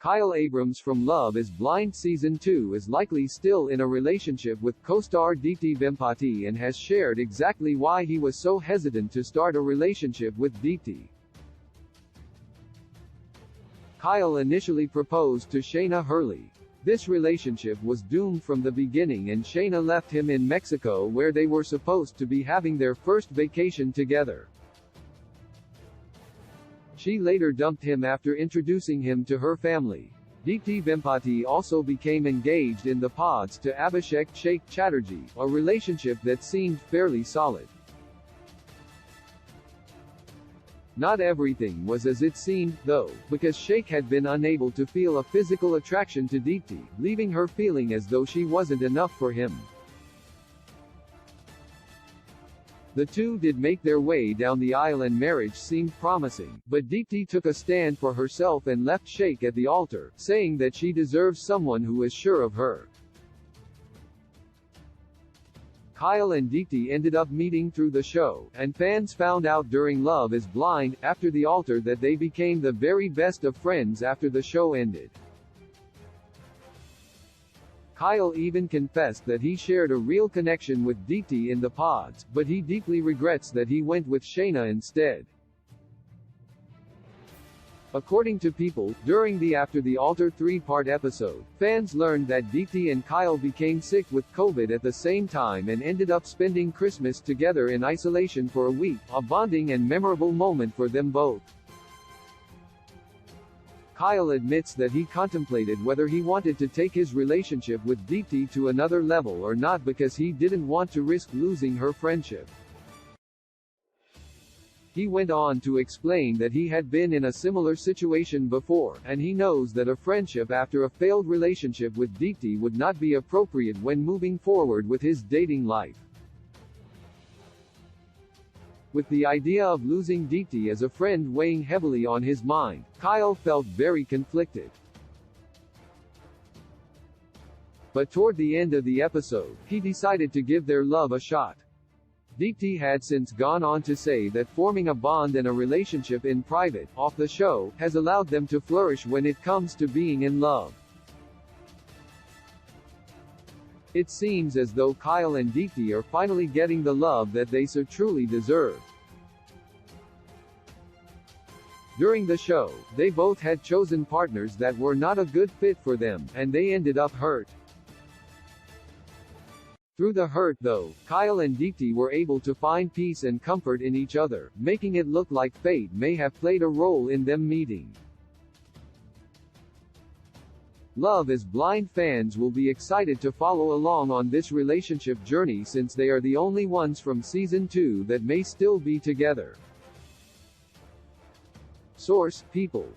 Kyle Abrams from Love is Blind Season 2 is likely still in a relationship with co-star Deepti and has shared exactly why he was so hesitant to start a relationship with Deepti. Kyle initially proposed to Shayna Hurley. This relationship was doomed from the beginning and Shayna left him in Mexico where they were supposed to be having their first vacation together. She later dumped him after introducing him to her family. Deepti also became engaged in the pods to Abhishek Sheikh Chatterjee, a relationship that seemed fairly solid. Not everything was as it seemed, though, because Sheikh had been unable to feel a physical attraction to Deepti, leaving her feeling as though she wasn't enough for him. The two did make their way down the aisle and marriage seemed promising, but Deepti took a stand for herself and left Sheikh at the altar, saying that she deserves someone who is sure of her. Kyle and Deepti ended up meeting through the show, and fans found out during Love is Blind, after the altar, that they became the very best of friends after the show ended. Kyle even confessed that he shared a real connection with Deepti in the pods, but he deeply regrets that he went with Shayna instead. According to People, during the After the Altar 3-part episode, fans learned that Deepti and Kyle became sick with COVID at the same time and ended up spending Christmas together in isolation for a week, a bonding and memorable moment for them both. Kyle admits that he contemplated whether he wanted to take his relationship with Deepti to another level or not because he didn't want to risk losing her friendship. He went on to explain that he had been in a similar situation before, and he knows that a friendship after a failed relationship with Deepti would not be appropriate when moving forward with his dating life. With the idea of losing Deepti as a friend weighing heavily on his mind, Kyle felt very conflicted. But toward the end of the episode, he decided to give their love a shot. Deepti had since gone on to say that forming a bond and a relationship in private, off the show, has allowed them to flourish when it comes to being in love. It seems as though Kyle and Deepti are finally getting the love that they so truly deserve. During the show, they both had chosen partners that were not a good fit for them, and they ended up hurt. Through the hurt though, Kyle and Deepti were able to find peace and comfort in each other, making it look like fate may have played a role in them meeting. Love is Blind fans will be excited to follow along on this relationship journey since they are the only ones from Season 2 that may still be together. Source: People.